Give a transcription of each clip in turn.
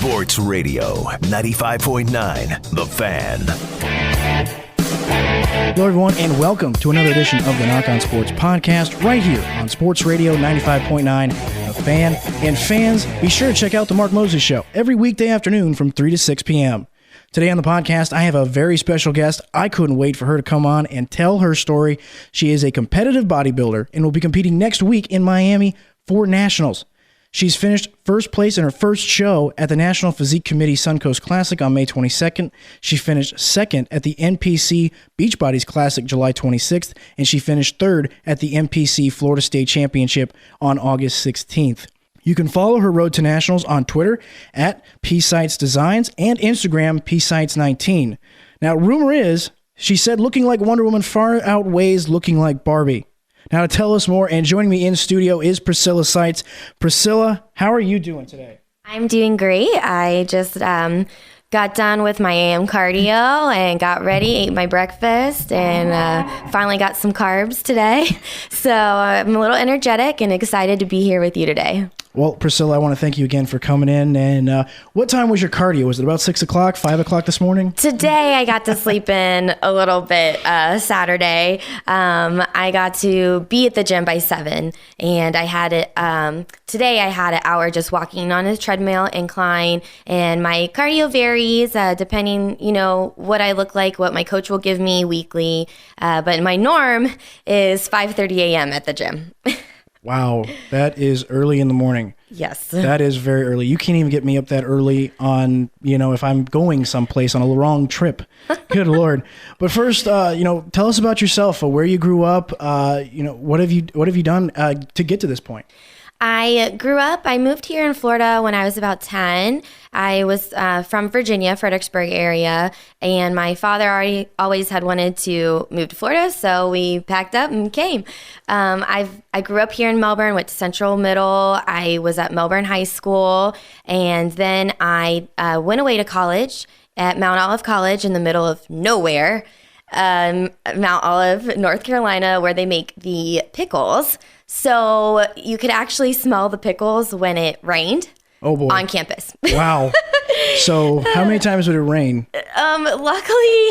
Sports Radio 95.9 The Fan. Hello, everyone, and welcome to another edition of the Nach On Sports Podcast right here on Sports Radio 95.9 The Fan. And fans, be sure to check out The Mark Moses Show every weekday afternoon from 3 to 6 p.m. Today on the podcast, I have a very special guest. I couldn't wait for her to come on and tell her story. She is a competitive bodybuilder and will be competing next week in Miami for Nationals. She's finished first place in her first show at the National Physique Committee Suncoast Classic on May 22nd. She finished second at the NPC Beachbodies Classic July 26th, and she finished third at the NPC Florida State Championship on August 16th. You can follow her road to nationals on Twitter at PSites Designs and Instagram PSites19. Now, rumor is, she said looking like Wonder Woman far outweighs looking like Barbie. Now, to tell us more, and joining me in studio is Priscilla Sites. Priscilla, how are you doing today? I'm doing great. I just got done with my AM cardio and got ready, ate my breakfast, and finally got some carbs today. So I'm a little energetic and excited to be here with you today. Well, Priscilla, I want to thank you again for coming in. And what time was your cardio? Was it about 6 o'clock, 5 o'clock this morning? Today, I got to sleep in a little bit Saturday. I got to be at the gym by 7, and I had it. Today, I had an hour just walking on a treadmill incline, and my cardio varies depending, what I look like, what my coach will give me weekly. But my norm is 5:30 a.m. at the gym. Wow, that is early in the morning. Yes. That is very early. You can't even get me up that early on, if I'm going someplace on a wrong trip. Good Lord. But first, tell us about yourself, where you grew up, what have you done to get to this point? I moved here in Florida when I was about 10. I was from Virginia, Fredericksburg area, and my father always had wanted to move to Florida, so we packed up and came. I grew up here in Melbourne, went to Central Middle. I was at Melbourne High School, and then I went away to college at Mount Olive College in the middle of nowhere, Mount Olive, North Carolina, where they make the pickles. So you could actually smell the pickles when it rained. Oh boy. On campus. Wow. So how many times would it rain? Luckily,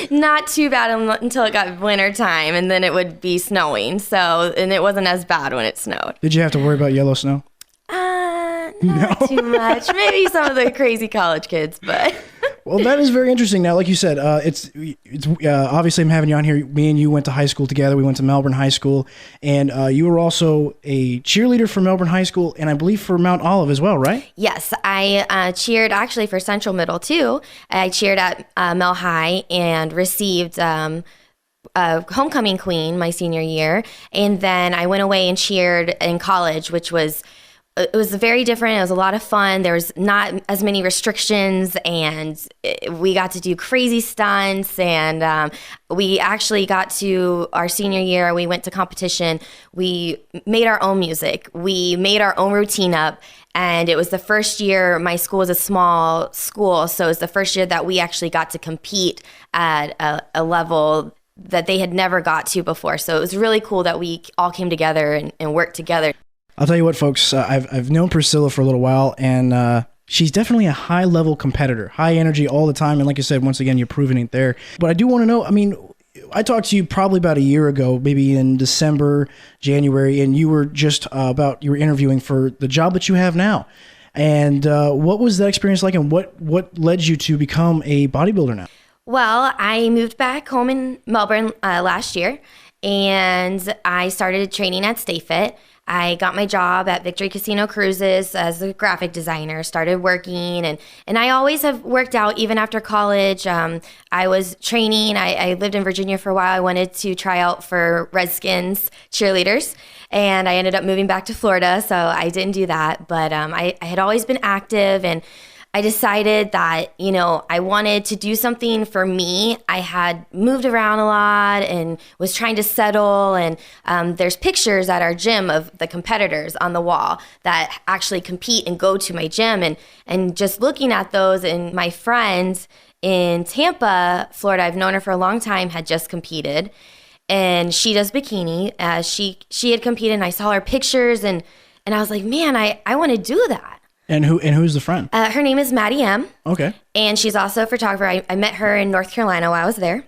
not too bad until it got winter time, and then it would be snowing. And it wasn't as bad when it snowed. Did you have to worry about yellow snow? Not too much. Maybe some of the crazy college kids, but... Well, that is very interesting. Now, like you said, it's obviously I'm having you on here. Me and you went to high school together. We went to Melbourne High School, and you were also a cheerleader for Melbourne High School, and I believe for Mount Olive as well, right? Yes, I cheered actually for Central Middle too. I cheered at Mel High and received homecoming queen my senior year, and then I went away and cheered in college, which was. It was very different. It was a lot of fun. There was not as many restrictions, and we got to do crazy stunts. And we actually got to our senior year. We went to competition. We made our own music. We made our own routine up. And it was the first year. My school was a small school, so it was the first year that we actually got to compete at a level that they had never got to before. So it was really cool that we all came together and worked together. I'll tell you what, folks, I've known Priscilla for a little while, and she's definitely a high-level competitor, high energy all the time, and like I said, once again, you're proving it there. But I do want to know, I talked to you probably about a year ago, maybe in December, January, and you were just you were interviewing for the job that you have now. And what was that experience like, and what led you to become a bodybuilder now? Well, I moved back home in Melbourne last year, and I started training at Stay Fit. I got my job at Victory Casino Cruises as a graphic designer, started working, and I always have worked out even after college. I was training. I lived in Virginia for a while. I wanted to try out for Redskins cheerleaders, and I ended up moving back to Florida, so I didn't do that. But I had always been active, and I decided that, I wanted to do something for me. I had moved around a lot and was trying to settle. And there's pictures at our gym of the competitors on the wall that actually compete and go to my gym. And just looking at those, and my friend in Tampa, Florida, I've known her for a long time, had just competed. And she does bikini. She had competed, and I saw her pictures, and I was like, man, I want to do that. And who's the friend? Her name is Maddie M. Okay. And she's also a photographer. I met her in North Carolina while I was there.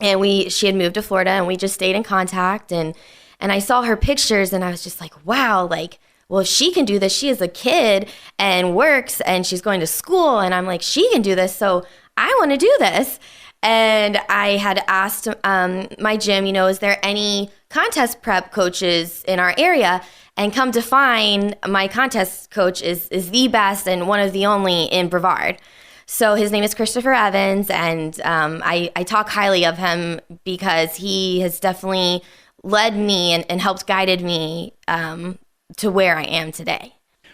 And she had moved to Florida, and we just stayed in contact. And I saw her pictures, and I was just like, wow, like, well, if she can do this, she is a kid and works, and she's going to school. And I'm like, she can do this, so I want to do this. And I had asked my gym, is there any contest prep coaches in our area? And come to find, my contest coach is the best and one of the only in Brevard. So his name is Christopher Evans, and I talk highly of him because he has definitely led me and helped guided me to where I am today.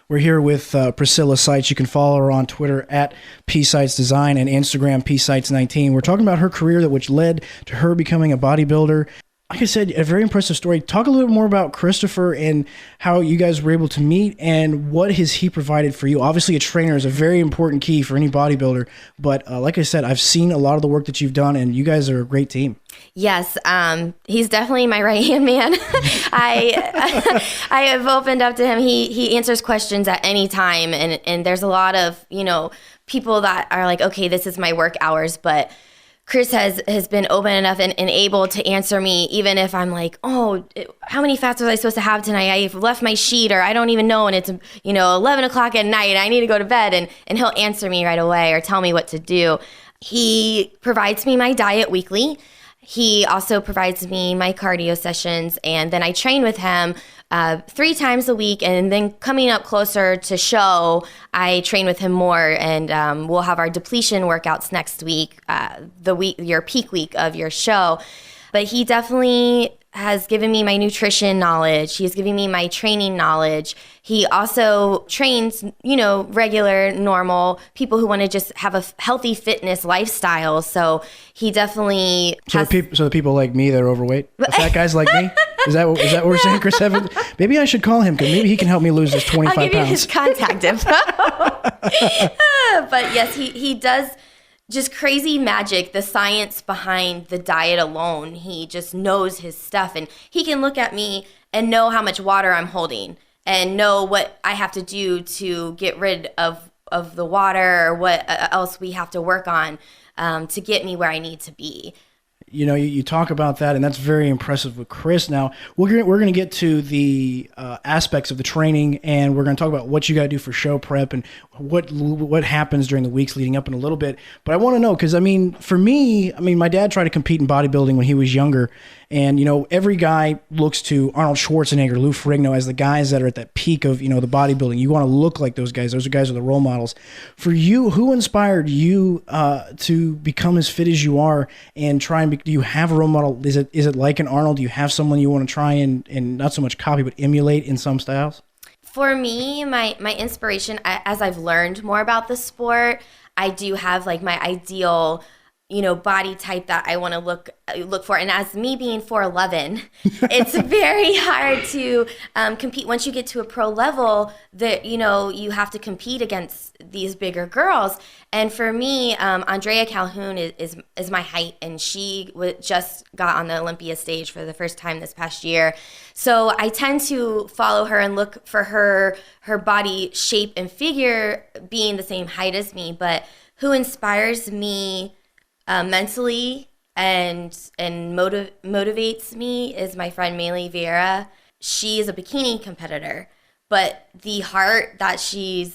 We're here with Priscilla Seitz. You can follow her on Twitter at PSeitz and Instagram PSeitz19. We're talking about her career which led to her becoming a bodybuilder. Like I said, a very impressive story. Talk a little more about Christopher and how you guys were able to meet and what has he provided for you. Obviously, a trainer is a very important key for any bodybuilder. But like I said, I've seen a lot of the work that you've done, and you guys are a great team. Yes, he's definitely my right-hand man. I have opened up to him. He answers questions at any time, and there's a lot of, people that are like, okay, this is my work hours, but Chris has been open enough and able to answer me, even if I'm like, oh, how many fats was I supposed to have tonight? I've left my sheet, or I don't even know, and it's 11 o'clock at night, and I need to go to bed, and he'll answer me right away or tell me what to do. He provides me my diet weekly. He also provides me my cardio sessions, and then I train with him 3 times a week, and then coming up closer to show, I train with him more, and we'll have our depletion workouts next week, your peak week of your show. But he definitely has given me my nutrition knowledge. He's giving me my training knowledge. He also trains, regular, normal people who want to just have a healthy fitness lifestyle. So he definitely So the people like me that are overweight? The fat guys like me? Is that what we're saying, Chris Evans? Maybe I should call him, because maybe he can help me lose this 25 I'll give pounds. you his contact info. But yes, he does just crazy magic, the science behind the diet alone. He just knows his stuff, and he can look at me and know how much water I'm holding and know what I have to do to get rid of the water, or what else we have to work on to get me where I need to be. You talk about that, and that's very impressive with Chris. Now, we're going to get to the aspects of the training, and we're going to talk about what you got to do for show prep and what happens during the weeks leading up in a little bit. But I want to know, because, for me, my dad tried to compete in bodybuilding when he was younger, and, every guy looks to Arnold Schwarzenegger, Lou Ferrigno as the guys that are at that peak of, the bodybuilding. You want to look like those guys. Those are guys who are the role models. For you, who inspired you to become as fit as you are and try and do you have a role model? Is it like an Arnold? Do you have someone you want to try and not so much copy, but emulate in some styles? For me, my inspiration, as I've learned more about the sport, I do have like my ideal, body type that I want to look for. And as me being 4'11", it's very hard to compete. Once you get to a pro level, that you have to compete against these bigger girls. And for me, Andrea Calhoun is my height, and she just got on the Olympia stage for the first time this past year. So I tend to follow her and look for her body shape and figure being the same height as me. But who inspires me mentally and motivates me is my friend Maylee Vieira. She is a bikini competitor, but the heart that she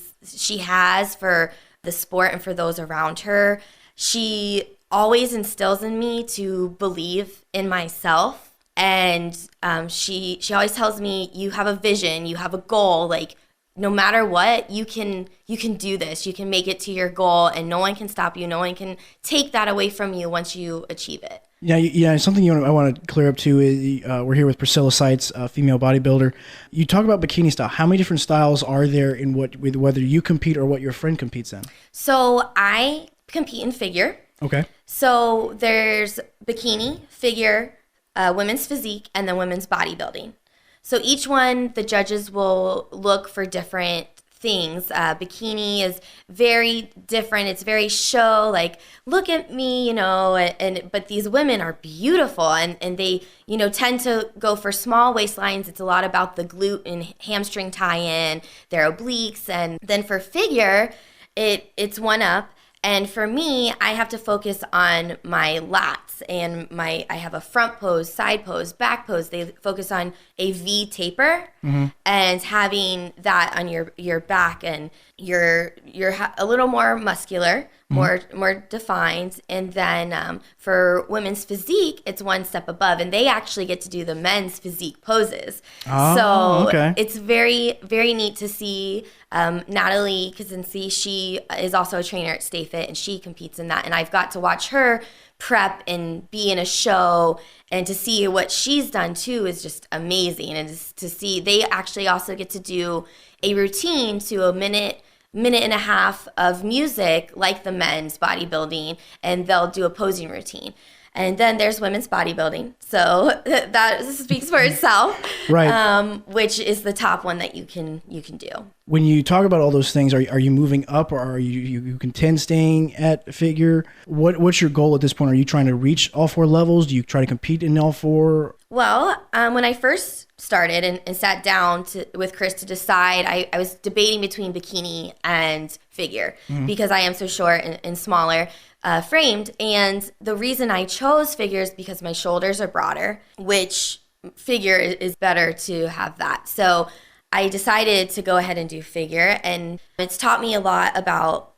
has for the sport and for those around her, she always instills in me to believe in myself. And she always tells me, you have a vision, you have a goal, like no matter what, you can do this. You can make it to your goal, and no one can stop you. No one can take that away from you once you achieve it. Yeah. Something I want to clear up too is we're here with Priscilla Seitz, a female bodybuilder. You talk about bikini style. How many different styles are there in whether you compete or what your friend competes in? So I compete in figure. Okay. So there's bikini, figure, women's physique, and then women's bodybuilding. So each one, the judges will look for different things. Bikini is very different. It's very show, like, look at me, but these women are beautiful, and they, tend to go for small waistlines. It's a lot about the glute and hamstring tie-in, their obliques, and then for figure, it's one up. And for me, I have to focus on my lats and I have a front pose, side pose, back pose. They focus on a V taper and having that on your back, and you're a little more muscular, more defined. And then for women's physique, it's one step above, and they actually get to do the men's physique poses. It's very, very neat to see. Natalie Kaczynski, she is also a trainer at Stay Fit, and she competes in that. And I've got to watch her prep and be in a show, and to see what she's done too is just amazing. And to see, they actually also get to do a routine to a minute and a half of music like the men's bodybuilding, and they'll do a posing routine. And then there's women's bodybuilding. So that speaks for itself, right? Which is the top one that you can do. When you talk about all those things, are you moving up, or are you content staying at figure? What's your goal at this point? Are you trying to reach all 4 levels? Do you try to compete in all 4? Well, when I first started and sat down with Chris to decide, I was debating between bikini and figure because I am so short and smaller framed. And the reason I chose figure is because my shoulders are broader, which figure is better to have that. So I decided to go ahead and do figure, and it's taught me a lot about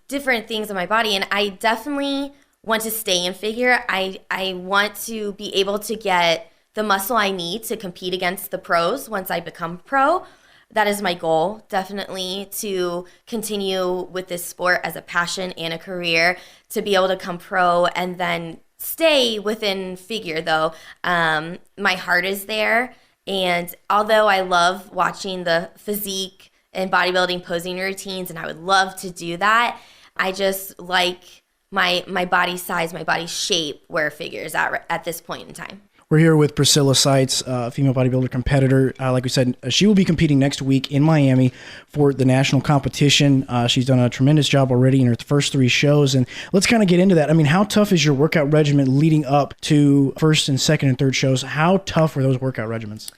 different things in my body, and I definitely want to stay in figure. I want to be able to get the muscle I need to compete against the pros once I become pro. That is my goal, definitely, to continue with this sport as a passion and a career, to be able to come pro and then stay within figure, though. My heart is there, and although I love watching the physique and bodybuilding posing routines, and I would love to do that, I just like my body size, my body shape where figure is at this point in time. We're here with Priscilla Seitz, female bodybuilder competitor. Like we said, she will be competing next week in Miami for the national competition. She's done a tremendous job already in her first 3 shows. And let's kind of get into that. I mean, how tough is your workout regimen leading up to first and second and third shows? How tough were those workout regimens?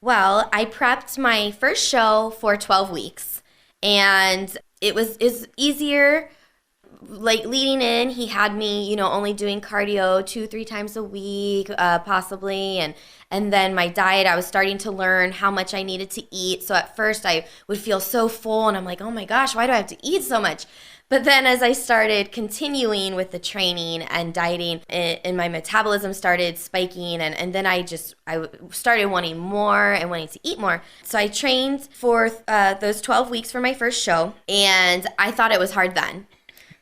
Well, I prepped my first show for 12 weeks, and it was easier. Like leading in, he had me, only doing cardio 2-3 times a week, possibly. And then my diet, I was starting to learn how much I needed to eat. So at first I would feel so full, and I'm like, oh my gosh, why do I have to eat so much? But then as I started continuing with the training and dieting, and my metabolism started spiking, and then I started wanting more and wanting to eat more. So I trained for those 12 weeks for my first show, and I thought it was hard then.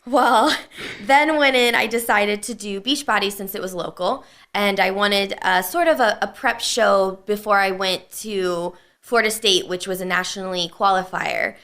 Well, then I decided to do Beachbody since it was local, and I wanted sort of a prep show before I went to Florida State, which was a nationally qualifying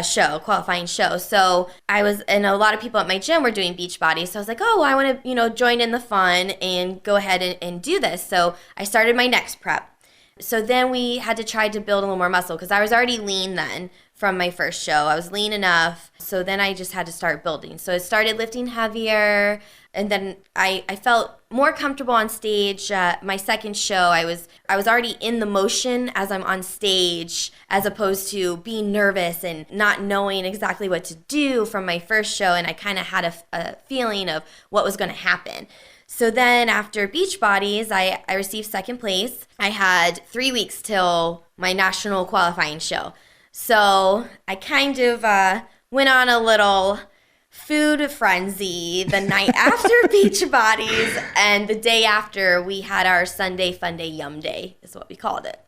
show. So I was, and a lot of people at my gym were doing Beachbody, so I was like, oh, I want to, join in the fun and go ahead and do this. So I started my next prep. So then we had to try to build a little more muscle because I was already lean then from my first show. I was lean enough. So then I just had to start building. So I started lifting heavier, and then I felt more comfortable on stage. My second show, I was already in the motion as I'm on stage, as opposed to being nervous and not knowing exactly what to do from my first show. And I kind of had a feeling of what was going to happen. So then after Beachbodies, I received second place. I had 3 weeks till my national qualifying show. So I kind of went on a little food frenzy the night after Beachbodies, and the day after we had our Sunday Fun Day Yum Day is what we called it.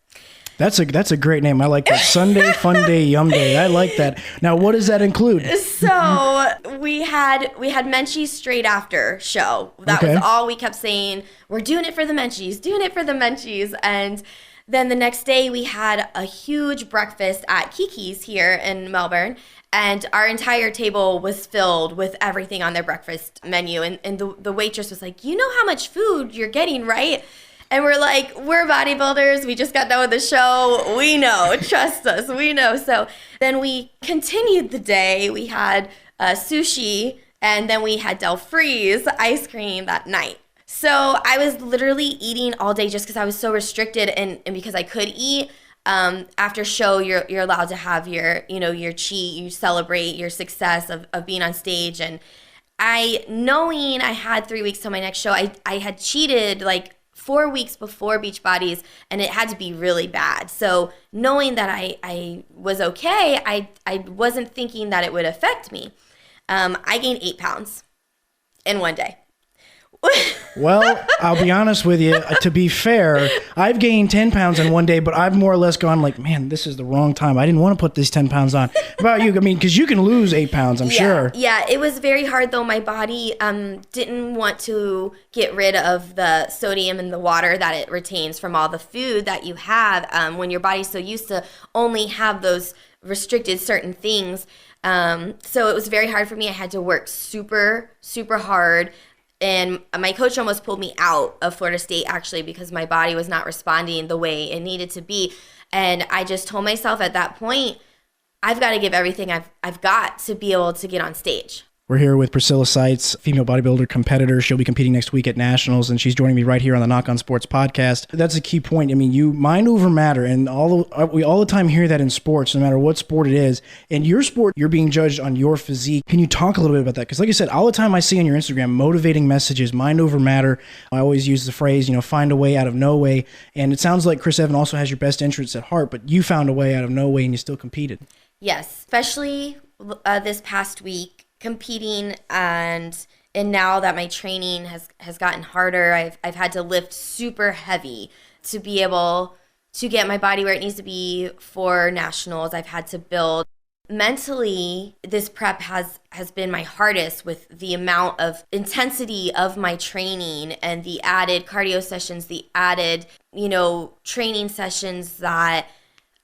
That's a great name. I like that. Sunday Fun Day Yum Day. I like that. Now, what does that include? So we had Menchie's straight after show. That was all we kept saying. We're doing it for the Menchies, doing it for the Menchies. And then the next day we had a huge breakfast at Kiki's here in Melbourne. And our entire table was filled with everything on their breakfast menu. And the waitress was like, you know how much food you're getting, right? And we're like, we're bodybuilders. We just got done with the show. We know. Trust us. We know. So then we continued the day. We had sushi, and then we had Del Freeze ice cream that night. So I was literally eating all day just because I was so restricted and because I could eat. After show, you're allowed to have your cheat. You celebrate your success of being on stage. And knowing I had 3 weeks till my next show, I had cheated like 4 weeks before Beachbodies, and it had to be really bad. So knowing that I was okay, I wasn't thinking that it would affect me. I gained 8 pounds in one day. Well, I'll be honest with you. To be fair, I've gained 10 pounds in one day, but I've more or less gone like, man, this is the wrong time. I didn't want to put these 10 pounds on. How about you? I mean, because you can lose 8 pounds, I'm sure. Yeah, it was very hard, though. My body didn't want to get rid of the sodium in the water that it retains from all the food that you have when your body's so used to only have those restricted certain things. So it was very hard for me. I had to work super, super hard. And my coach almost pulled me out of Florida State, actually, because my body was not responding the way it needed to be. And I just told myself at that point, I've got to give everything I've got to be able to get on stage. We're here with Priscilla Seitz, female bodybuilder competitor. She'll be competing next week at Nationals, and she's joining me right here on the Nach On Sports podcast. That's a key point. I mean, mind over matter, and we all the time hear that in sports, no matter what sport it is. In your sport, you're being judged on your physique. Can you talk a little bit about that? Because like I said, all the time I see on your Instagram, motivating messages, mind over matter. I always use the phrase, find a way out of no way. And it sounds like Chris Evans also has your best interests at heart, but you found a way out of no way and you still competed. Yes, especially this past week. Competing and now that my training has gotten harder, I've had to lift super heavy to be able to get my body where it needs to be for nationals. I've had to build mentally. This prep has been my hardest with the amount of intensity of my training and the added cardio sessions, the added training sessions that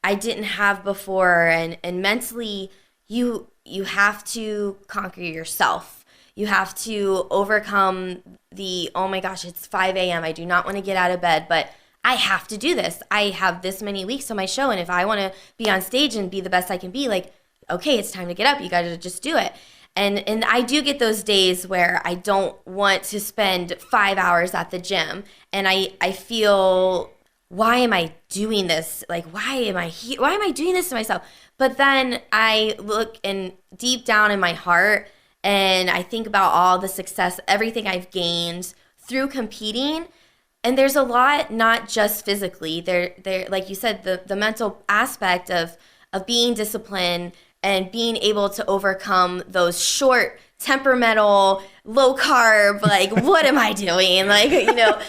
I didn't have before, and mentally you have to conquer yourself. You have to overcome the, oh my gosh, it's 5 a.m. I do not want to get out of bed, but I have to do this. I have this many weeks on my show, and if I want to be on stage and be the best I can be, like, okay, it's time to get up. You got to just do it. And I do get those days where I don't want to spend 5 hours at the gym, and I feel, why am I doing this? Like, why am I here? Why am I doing this to myself? But then I look deep down in my heart, and I think about all the success, everything I've gained through competing. And there's a lot, not just physically. There, like you said, the mental aspect of being disciplined and being able to overcome those short, temperamental, low carb, like, what am I doing? Like,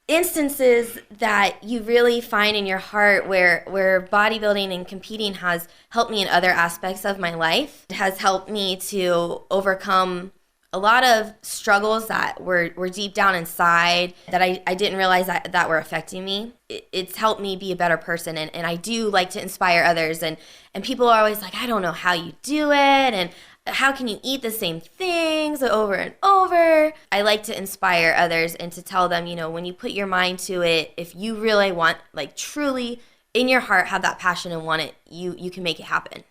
instances that you really find in your heart where bodybuilding and competing has helped me in other aspects of my life. It has helped me to overcome a lot of struggles that were deep down inside that I didn't realize that were affecting me. It's helped me be a better person, and I do like to inspire others, and people are always like, I don't know how you do it, and how can you eat the same things over and over? I like to inspire others and to tell them, when you put your mind to it, if you really want, like, truly in your heart have that passion and want it, you can make it happen.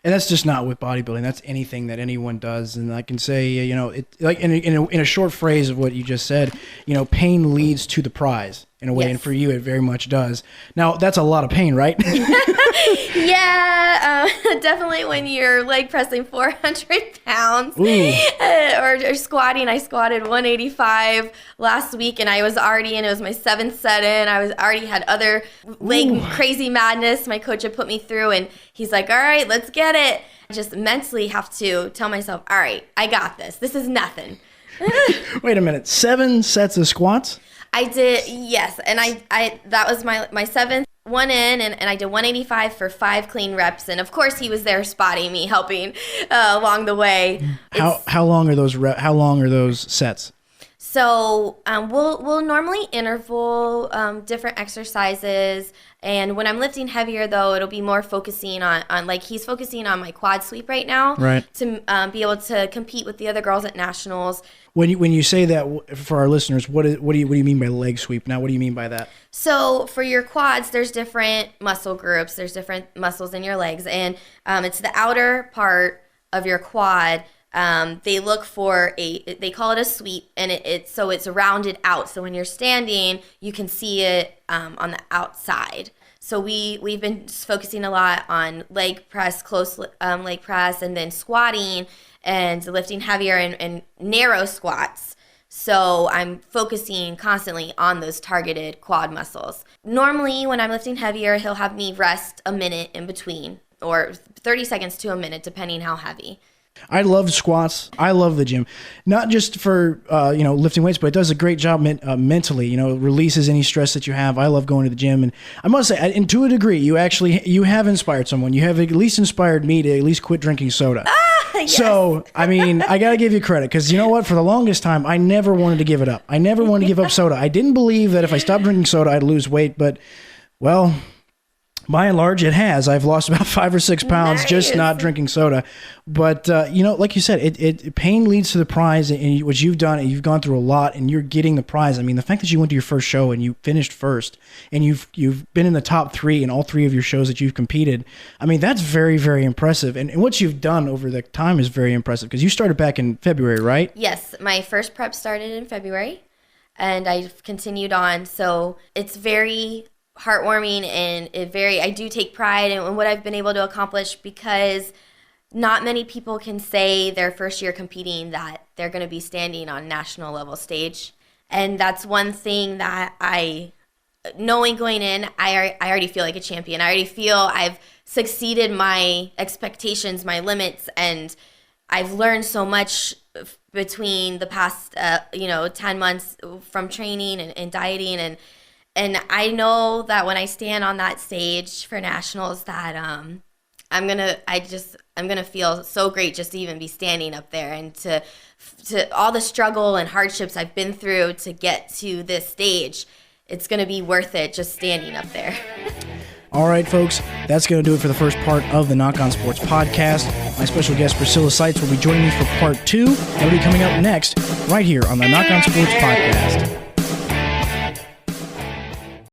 And that's just not with bodybuilding. That's anything that anyone does. And I can say, it, like in a short phrase of what you just said, pain leads to the prize in a way. Yes. And for you, it very much does. Now, that's a lot of pain, right? Yeah, definitely when you're leg pressing 400 pounds or squatting. I squatted 185 last week, and I was already in. It was my 7th set in. I was already had other leg crazy madness my coach had put me through, and he's like, all right, let's get it. I just mentally have to tell myself, all right, I got this. This is nothing. Wait a minute. 7 sets of squats? I did, yes. And I that was my 7th one in, and I did 185 for 5 clean reps. And of course he was there spotting me, helping along the way. How long are those sets? So we'll normally interval different exercises, and when I'm lifting heavier, though, it'll be more focusing on like he's focusing on my quad sweep right now, right? To be able to compete with the other girls at nationals. When you say that, for our listeners, what do you mean by leg sweep? Now, what do you mean by that? So for your quads, there's different muscle groups. There's different muscles in your legs, and it's the outer part of your quad. They look for they call it a sweep, and it's rounded out. So when you're standing, you can see it on the outside. So we've been focusing a lot on leg press, close leg press, and then squatting and lifting heavier and narrow squats. So I'm focusing constantly on those targeted quad muscles. Normally, when I'm lifting heavier, he'll have me rest a minute in between, or 30 seconds to a minute, depending how heavy. I love squats. I love the gym, not just for lifting weights, but it does a great job mentally. It releases any stress that you have. I love going to the gym, and I must say, and to a degree, you have inspired someone. You have at least inspired me to at least quit drinking soda. Yes. So, I mean, I got to give you credit, because you know what? For the longest time, I never wanted to give it up. I never wanted to give up soda. I didn't believe that if I stopped drinking soda, I'd lose weight, but, well, by and large, it has. I've lost about 5 or 6 pounds just not drinking soda. But, like you said, it pain leads to the prize. And what you've done, and you've gone through a lot, and you're getting the prize. I mean, the fact that you went to your first show and you finished first, and you've been in the top 3 in all 3 of your shows that you've competed, I mean, that's very, very impressive. And what you've done over the time is very impressive, because you started back in February, right? Yes. My first prep started in February, and I've continued on. So it's very heartwarming, and I do take pride in what I've been able to accomplish, because not many people can say their first year competing that they're going to be standing on national level stage. And that's one thing that knowing going in, I already feel like a champion. I already feel I've succeeded my expectations, my limits, and I've learned so much between the past 10 months from training and dieting, and I know that when I stand on that stage for nationals, that I'm gonna feel so great just to even be standing up there, and to all the struggle and hardships I've been through to get to this stage. It's gonna be worth it just standing up there. All right, folks, that's going to do it for the first part of the Nach On Sports podcast. My special guest, Priscilla Seitz, will be joining me for part 2. That'll be coming up next, right here on the Nach On Sports podcast.